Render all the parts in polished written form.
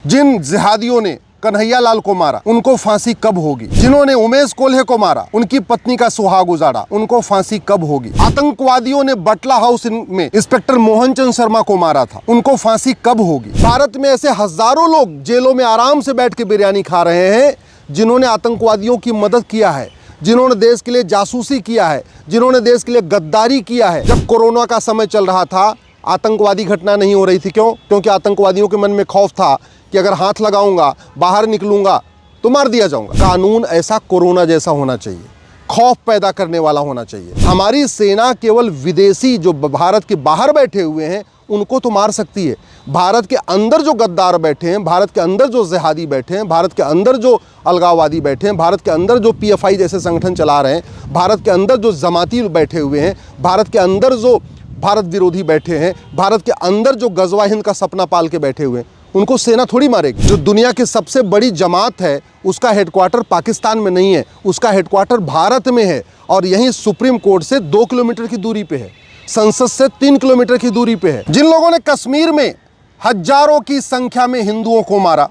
जिन जिहादियों ने कन्हैया लाल को मारा उनको फांसी कब होगी। जिन्होंने उमेश कोल्हे को मारा, उनकी पत्नी का सुहाग उजाड़ा, उनको फांसी कब होगी। आतंकवादियों ने बटला हाउस में इंस्पेक्टर मोहन चंद शर्मा को मारा था, उनको फांसी कब होगी। भारत में ऐसे हजारों लोग जेलों में आराम से बैठ के बिरयानी खा रहे हैं जिन्होंने आतंकवादियों की मदद किया है, जिन्होंने देश के लिए जासूसी किया है, जिन्होंने देश के लिए गद्दारी किया है। जब कोरोना का समय चल रहा था आतंकवादी घटना नहीं हो रही थी। क्यों? क्योंकि आतंकवादियों के मन में खौफ था कि अगर हाथ लगाऊंगा, बाहर निकलूंगा तो मार दिया जाऊंगा। कानून ऐसा कोरोना जैसा होना चाहिए, खौफ पैदा करने वाला होना चाहिए। हमारी सेना केवल विदेशी जो भारत के बाहर बैठे हुए हैं उनको तो मार सकती है। भारत के अंदर जो गद्दार बैठे हैं, भारत के अंदर जो जिहादी बैठे हैं, भारत के अंदर जो अलगाववादी बैठे हैं, भारत के अंदर जो PFI जैसे संगठन चला रहे हैं, भारत के अंदर जो जमाती बैठे हुए हैं, भारत के अंदर जो भारत विरोधी बैठे हैं, भारत के अंदर जो गजवा हिंद का सपना पाल के बैठे हुए हैं, उनको सेना थोड़ी मारेगी। जो दुनिया की सबसे बड़ी जमात है उसका हेडक्वार्टर पाकिस्तान में नहीं है, उसका हेडक्वार्टर भारत में है और यहीं सुप्रीम कोर्ट से 2 किलोमीटर की दूरी पे है, संसद से 3 किलोमीटर की दूरी पे है। जिन लोगों ने कश्मीर में हजारों की संख्या में हिंदुओं को मारा,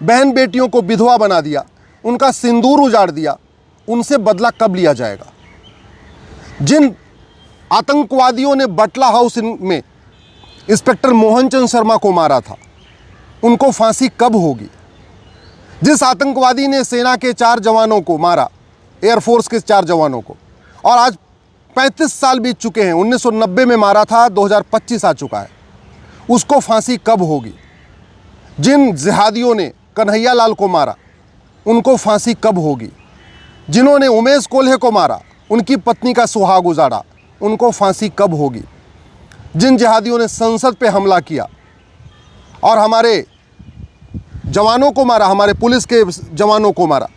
बहन बेटियों को विधवा बना दिया, उनका सिंदूर उजाड़ दिया, उनसे बदला कब लिया जाएगा। जिन आतंकवादियों ने बटला हाउस में इंस्पेक्टर मोहन चंद शर्मा को मारा था उनको फांसी कब होगी। जिस आतंकवादी ने सेना के 4 जवानों को मारा, एयरफोर्स के 4 जवानों को, और आज 35 साल बीत चुके हैं, 1990 में मारा था, 2025 आ चुका है, उसको फांसी कब होगी। जिन जिहादियों ने कन्हैया लाल को मारा उनको फांसी कब होगी। जिन्होंने उमेश कोल्हे को मारा, उनकी पत्नी का सुहाग उजाड़ा, उनको फांसी कब होगी। जिन जिहादियों ने संसद पे हमला किया और हमारे जवानों को मारा, हमारे पुलिस के जवानों को मारा,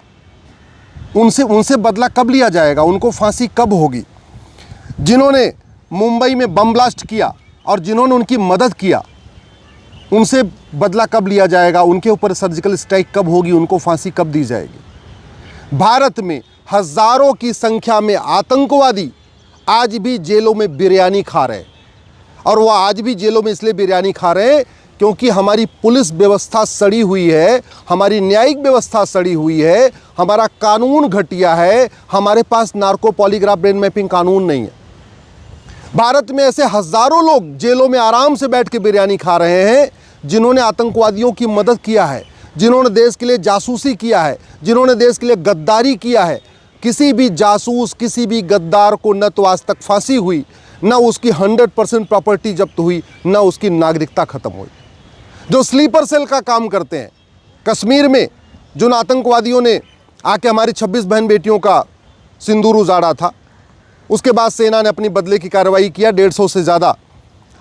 उनसे बदला कब लिया जाएगा, उनको फांसी कब होगी। जिन्होंने मुंबई में बम ब्लास्ट किया और जिन्होंने उनकी मदद किया, उनसे बदला कब लिया जाएगा, उनके ऊपर सर्जिकल स्ट्राइक कब होगी, उनको फांसी कब दी जाएगी। भारत में हजारों की संख्या में आतंकवादी आज भी जेलों में बिरयानी खा रहे हैं और वह आज भी जेलों में इसलिए बिरयानी खा रहे हैं क्योंकि हमारी पुलिस व्यवस्था सड़ी हुई है, हमारी न्यायिक व्यवस्था सड़ी हुई है, हमारा कानून घटिया है, हमारे पास नार्को पॉलीग्राफ ब्रेन मैपिंग कानून नहीं है। भारत में ऐसे हजारों लोग जेलों में आराम से बैठ के बिरयानी खा रहे हैं जिन्होंने आतंकवादियों की मदद किया है, जिन्होंने देश के लिए जासूसी किया है, जिन्होंने देश के लिए गद्दारी किया है। किसी भी जासूस, किसी भी गद्दार को न तो आज तक फांसी हुई, न उसकी 100% प्रॉपर्टी जब्त हुई, न उसकी नागरिकता खत्म हुई। जो स्लीपर सेल का काम करते हैं कश्मीर में, जिन आतंकवादियों ने आके हमारी 26 बहन बेटियों का सिंदूर उजाड़ा था, उसके बाद सेना ने अपनी बदले की कार्रवाई किया, 150 से ज़्यादा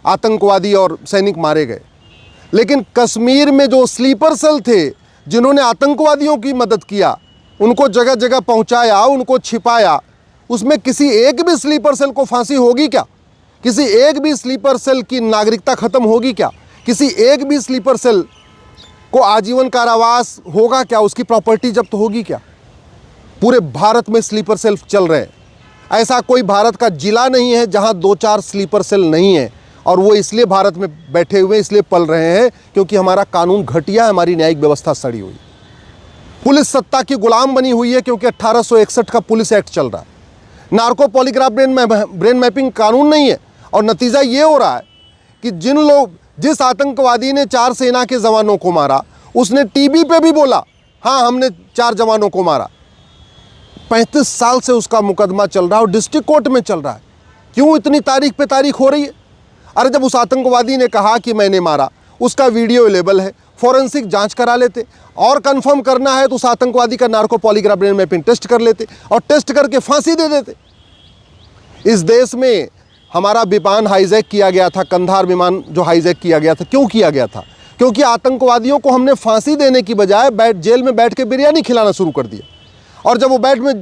आतंकवादी और सैनिक मारे गए। लेकिन कश्मीर में जो स्लीपर सेल थे जिन्होंने आतंकवादियों की मदद किया, उनको जगह जगह पहुंचाया, उनको छिपाया, उसमें किसी एक भी स्लीपर सेल को फांसी होगी क्या? किसी एक भी स्लीपर सेल की नागरिकता खत्म होगी क्या? किसी एक भी स्लीपर सेल को आजीवन कारावास होगा क्या? उसकी प्रॉपर्टी जब्त होगी क्या? पूरे भारत में स्लीपर सेल चल रहे हैं। ऐसा कोई भारत का जिला नहीं है जहां 2-4 स्लीपर सेल नहीं है, और वो इसलिए भारत में बैठे हुए, इसलिए पल रहे हैं क्योंकि हमारा कानून घटिया है, हमारी न्यायिक व्यवस्था सड़ी हुई। पुलिस सत्ता की गुलाम बनी हुई है क्योंकि 1861 का पुलिस एक्ट चल रहा है। नार्को पॉलीग्राफ ब्रेन मैपिंग कानून नहीं है, और नतीजा ये हो रहा है कि जिस आतंकवादी ने 4 सेना के जवानों को मारा, उसने टीवी पे भी बोला हाँ हमने 4 जवानों को मारा। 35 साल से उसका मुकदमा चल रहा है और डिस्ट्रिक्ट कोर्ट में चल रहा है। क्यों इतनी तारीख पे तारीख हो रही है? अरे जब उस आतंकवादी ने कहा कि मैंने मारा, उसका वीडियो अवेलेबल है, फॉरेंसिक जांच करा लेते, और कंफर्म करना है तो उस आतंकवादी का narco polygraph brain mapping test कर लेते और टेस्ट करके फांसी दे देते। इस देश में हमारा विमान हाईजैक किया गया था, कंधार विमान जो हाईजैक किया गया था, क्यों किया गया था? क्योंकि आतंकवादियों को हमने फांसी देने की बजाय जेल में बैठ के बिरयानी खिलाना शुरू कर दिया, और जब वो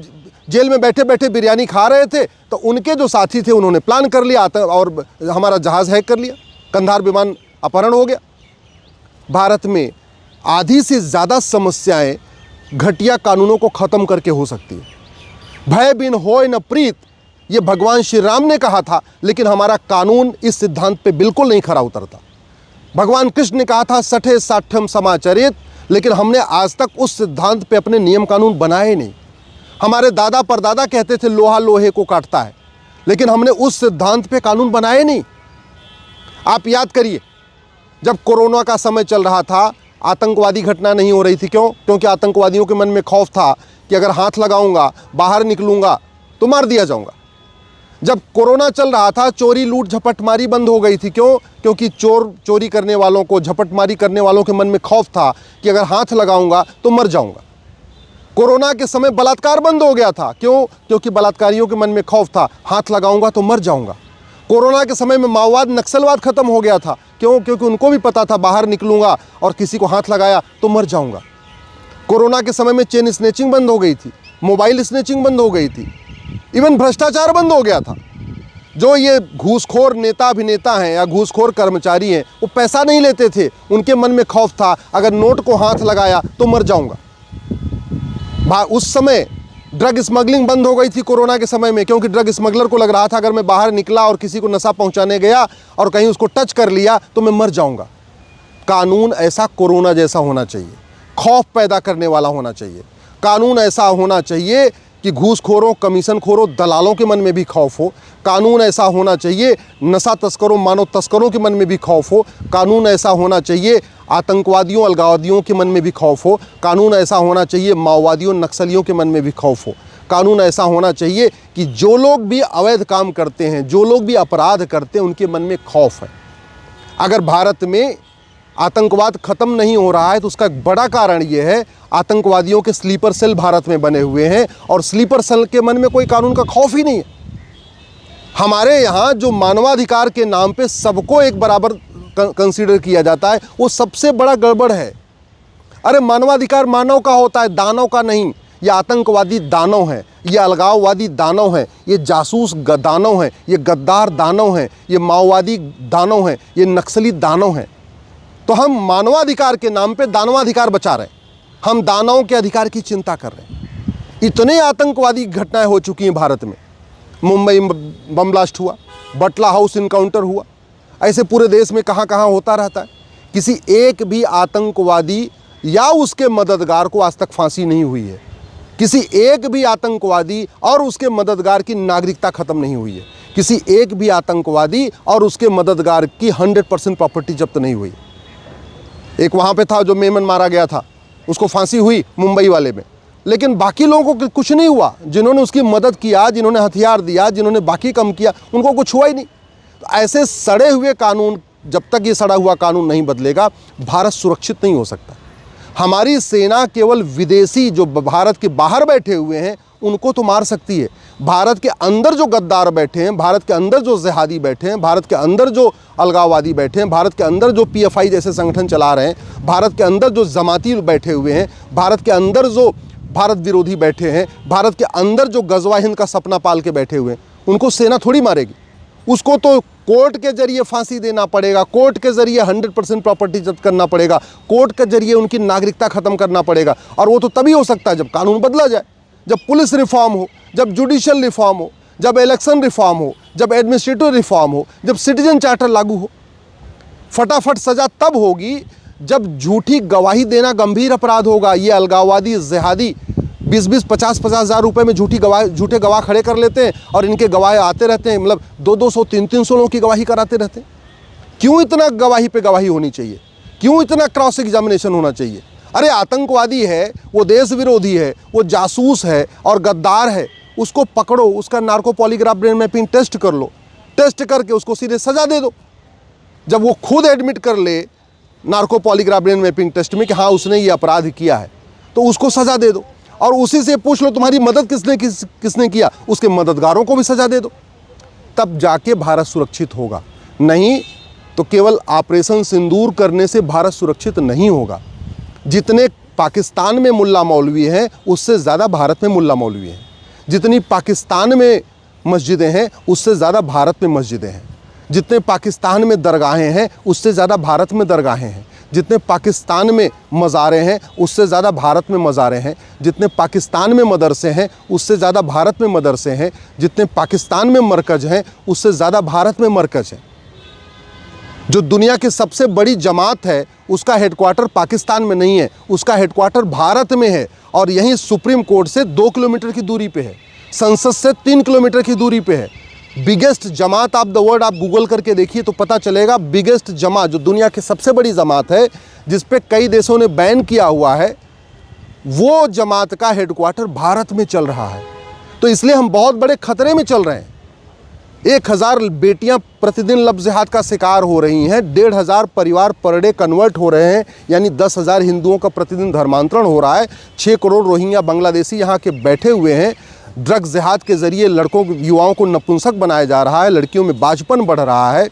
जेल में बैठे बैठे बिरयानी खा रहे थे तो उनके जो साथी थे उन्होंने प्लान कर लिया और हमारा जहाज़ हैक कर लिया, कंधार विमान अपहरण हो गया। भारत में आधी से ज़्यादा समस्याएं घटिया कानूनों को ख़त्म करके हो सकती है। भय बिन होय न प्रीत, ये भगवान श्री राम ने कहा था, लेकिन हमारा कानून इस सिद्धांत पे बिल्कुल नहीं खरा उतरता। भगवान कृष्ण ने कहा था सठे साठ्यम समाचरित, लेकिन हमने आज तक उस सिद्धांत पे अपने नियम कानून बनाए नहीं। हमारे दादा परदादा कहते थे लोहा लोहे को काटता है, लेकिन हमने उस सिद्धांत पे कानून बनाए नहीं। आप याद करिए, जब कोरोना का समय चल रहा था, आतंकवादी घटना नहीं हो रही थी। क्यों? क्योंकि आतंकवादियों के मन में खौफ था कि अगर हाथ लगाऊंगा, बाहर निकलूंगा तो मार दिया जाऊंगा। जब कोरोना चल रहा था, चोरी लूट झपटमारी बंद हो गई थी। क्यों? क्योंकि चोरी करने वालों को, झपटमारी करने वालों के मन में खौफ था कि अगर हाथ लगाऊंगा तो मर जाऊंगा। कोरोना के समय बलात्कार बंद हो गया था। क्यों? क्योंकि बलात्कारियों के मन में खौफ था, हाथ लगाऊंगा तो मर जाऊंगा। कोरोना के समय में माओवाद नक्सलवाद खत्म हो गया था। क्यों? क्योंकि उनको भी पता था बाहर निकलूंगा और किसी को हाथ लगाया तो मर जाऊंगा। कोरोना के समय में चेन स्नैचिंग बंद हो गई थी, मोबाइल स्नैचिंग बंद हो गई थी, इवन भ्रष्टाचार बंद हो गया था। जो ये घूसखोर नेता अभिनेता हैं या घूसखोर कर्मचारी हैं, वो पैसा नहीं लेते थे, उनके मन में खौफ था अगर नोट को हाथ लगाया तो मर जाऊंगा। उस समय ड्रग स्मगलिंग बंद हो गई थी कोरोना के समय में, क्योंकि ड्रग स्मगलर को लग रहा था अगर मैं बाहर निकला और किसी को नशा पहुंचाने गया और कहीं उसको टच कर लिया तो मैं मर जाऊंगा। कानून ऐसा कोरोना जैसा होना चाहिए, खौफ पैदा करने वाला होना चाहिए। कानून ऐसा होना चाहिए कि घूसखोरों, कमीशनखोरों, दलालों के मन में भी खौफ हो। कानून ऐसा होना चाहिए नशा तस्करों, मानव तस्करों के मन में भी खौफ हो। कानून ऐसा होना चाहिए आतंकवादियों, अलगाववादियों के मन में भी खौफ हो। कानून ऐसा होना चाहिए माओवादियों, नक्सलियों के मन में भी खौफ हो। कानून ऐसा होना चाहिए कि जो लोग भी अवैध काम करते हैं, जो लोग भी अपराध करते हैं, उनके मन में खौफ है। अगर भारत में आतंकवाद खत्म नहीं हो रहा है तो उसका एक बड़ा कारण यह है आतंकवादियों के स्लीपर सेल भारत में बने हुए हैं और स्लीपर सेल के मन में कोई कानून का खौफ ही नहीं है। हमारे यहाँ जो मानवाधिकार के नाम पे सबको एक बराबर कंसीडर किया जाता है, वो सबसे बड़ा गड़बड़ है। अरे मानवाधिकार मानव का होता है, दानव का नहीं। ये आतंकवादी दानव हैं, ये अलगाववादी दानव हैं, ये जासूस दानव हैं, ये गद्दार दानव हैं, ये माओवादी दानव हैं, ये नक्सली दानव हैं। तो हम मानवाधिकार के नाम पे दानवाधिकार बचा रहे हैं, हम दानवों के अधिकार की चिंता कर रहे हैं। इतने आतंकवादी घटनाएं हो चुकी हैं भारत में। मुंबई बम ब्लास्ट हुआ, बटला हाउस इनकाउंटर हुआ, ऐसे पूरे देश में कहाँ कहाँ होता रहता है। किसी एक भी आतंकवादी या उसके मददगार को आज तक फांसी नहीं हुई है। किसी एक भी आतंकवादी और उसके मददगार की नागरिकता खत्म नहीं हुई है। किसी एक भी आतंकवादी और उसके मददगार की 100% प्रॉपर्टी जब्त नहीं हुई। एक वहाँ पे था जो मेमन मारा गया था, उसको फांसी हुई मुंबई वाले में, लेकिन बाकी लोगों को कुछ नहीं हुआ। जिन्होंने उसकी मदद किया, जिन्होंने हथियार दिया, जिन्होंने बाकी काम किया, उनको कुछ हुआ ही नहीं। तो ऐसे सड़े हुए कानून, जब तक ये सड़ा हुआ कानून नहीं बदलेगा, भारत सुरक्षित नहीं हो सकता। हमारी सेना केवल विदेशी जो भारत के बाहर बैठे हुए हैं उनको तो मार सकती है। भारत के अंदर जो गद्दार बैठे हैं, भारत के अंदर जो जिहादी बैठे हैं, भारत के अंदर जो अलगाववादी बैठे हैं, भारत के अंदर जो PFI जैसे संगठन चला रहे हैं, भारत के अंदर जो जमाती बैठे हुए हैं, भारत के अंदर जो भारत विरोधी बैठे हैं, भारत के अंदर जो गजवा हिंद का सपना पाल के बैठे हुए हैं, उनको सेना थोड़ी मारेगी। उसको तो कोर्ट के जरिए फांसी देना पड़ेगा, कोर्ट के जरिए 100% प्रॉपर्टी जब्त करना पड़ेगा, कोर्ट के जरिए उनकी नागरिकता खत्म करना पड़ेगा। और वो तो तभी हो सकता है जब कानून बदला जाए, जब पुलिस रिफॉर्म हो, जब जुडिशियल रिफॉर्म हो, जब इलेक्शन रिफॉर्म हो, जब एडमिनिस्ट्रेटिव रिफॉर्म हो, जब सिटीजन चार्टर लागू हो। फटाफट सजा तब होगी जब झूठी गवाही देना गंभीर अपराध होगा। ये अलगाववादी जिहादी 20-20, 50-50 हज़ार रुपये में झूठे गवाह खड़े कर लेते हैं और इनके गवाह आते रहते हैं, मतलब 200-200, 300 लोगों की गवाही कराते रहते हैं। क्यों इतना गवाही पे गवाही होनी चाहिए? क्यों इतना क्रॉस एग्जामिनेशन होना चाहिए? अरे आतंकवादी है, वो देश विरोधी है, वो जासूस है और गद्दार है, उसको पकड़ो, उसका narco polygraph brain mapping test कर लो, टेस्ट करके उसको सीधे सजा दे दो। जब वो खुद एडमिट कर ले narco polygraph brain mapping test में कि हाँ उसने ये अपराध किया है, तो उसको सजा दे दो और उसी से पूछ लो तुम्हारी मदद किसने किया, उसके मददगारों को भी सजा दे दो। तब जाके भारत सुरक्षित होगा। नहीं तो केवल ऑपरेशन सिंदूर करने से भारत सुरक्षित नहीं होगा। जितने पाकिस्तान में मुल्ला मौलवी हैं उससे ज़्यादा भारत में मुल्ला मौलवी हैं। जितनी पाकिस्तान में मस्जिदें हैं उससे ज़्यादा भारत में मस्जिदें हैं। जितने पाकिस्तान में दरगाहें हैं उससे ज़्यादा भारत में दरगाहें हैं। जितने पाकिस्तान में मज़ारे हैं उससे ज़्यादा भारत में मज़ारे हैं। जितने पाकिस्तान में मदरसे हैं उससे ज़्यादा भारत में मदरसे हैं। जितने पाकिस्तान में मरकज़ हैं उससे ज़्यादा भारत में मरकज़ हैं। जो दुनिया की सबसे बड़ी जमात है उसका हेडक्वार्टर पाकिस्तान में नहीं है, उसका हेडक्वार्टर भारत में है और यहीं सुप्रीम कोर्ट से 2 किलोमीटर की दूरी पे है, संसद से 3 किलोमीटर की दूरी पे है। Biggest Jamaat of the world आप गूगल करके देखिए तो पता चलेगा। बिगेस्ट जमात जो दुनिया की सबसे बड़ी जमात है जिस पे कई देशों ने बैन किया हुआ है, वो जमात का हेडक्वार्टर भारत में चल रहा है। तो इसलिए हम बहुत बड़े खतरे में चल रहे हैं। 1000 बेटियां प्रतिदिन लव जिहाद का शिकार हो रही हैं, 1500 परिवार पर डे कन्वर्ट हो रहे हैं, यानी 10,000 हिंदुओं का प्रतिदिन धर्मांतरण हो रहा है। 6 करोड़ रोहिंग्या बांग्लादेशी यहाँ के बैठे हुए हैं। ड्रग जिहाद के ज़रिए लड़कों युवाओं को नपुंसक बनाया जा रहा है, लड़कियों में बाजपन बढ़ रहा है।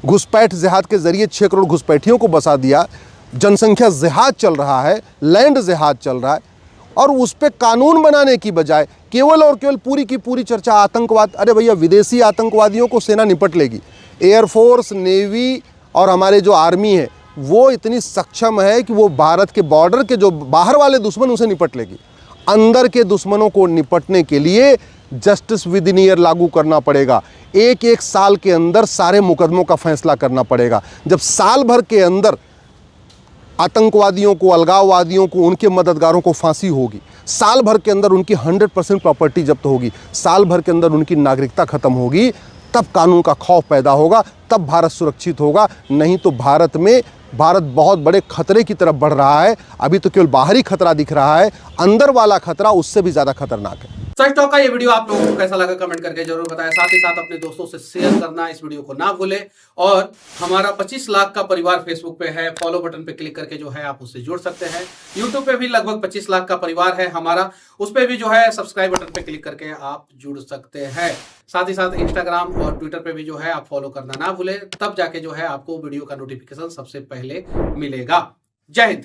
घुसपैठ जिहाद के ज़रिए 6 करोड़ घुसपैठियों को बसा दिया। जनसंख्या जिहाद चल रहा है, लैंड जिहाद चल रहा है और उस पर कानून बनाने की बजाय केवल और केवल पूरी की पूरी चर्चा आतंकवाद। अरे भैया, विदेशी आतंकवादियों को सेना निपट लेगी। एयरफोर्स, नेवी और हमारे जो आर्मी है वो इतनी सक्षम है कि वो भारत के बॉर्डर के जो बाहर वाले दुश्मन उसे निपट लेगी। अंदर के दुश्मनों को निपटने के लिए जस्टिस विद इन ईयर लागू करना पड़ेगा। एक साल के अंदर सारे मुकदमों का फैसला करना पड़ेगा। जब साल भर के अंदर आतंकवादियों को, अलगाववादियों को, उनके मददगारों को फांसी होगी, साल भर के अंदर उनकी 100% प्रॉपर्टी जब्त होगी, साल भर के अंदर उनकी नागरिकता खत्म होगी, तब कानून का खौफ पैदा होगा, तब भारत सुरक्षित होगा। नहीं तो भारत बहुत बड़े खतरे की तरफ बढ़ रहा है। अभी तो केवल बाहरी खतरा दिख रहा है, अंदर वाला खतरा उससे भी ज़्यादा खतरनाक है। सच टॉक का ये वीडियो आप लोगों को कैसा लगा कमेंट करके जरूर बताएं। साथ ही साथ अपने दोस्तों से शेयर करना इस वीडियो को ना भूलें। और हमारा 25 लाख का परिवार फेसबुक पे है, फॉलो बटन पे क्लिक करके जो है आप उससे जुड़ सकते हैं। यूट्यूब पे भी लगभग 25 लाख का परिवार है हमारा, उस पे भी जो है सब्सक्राइब बटन पे क्लिक करके आप जुड़ सकते हैं। साथ ही साथ इंस्टाग्राम और ट्विटर पे भी जो है आप फॉलो करना ना भूलें, तब जाके जो है आपको वीडियो का नोटिफिकेशन सबसे पहले मिलेगा। जय हिंद।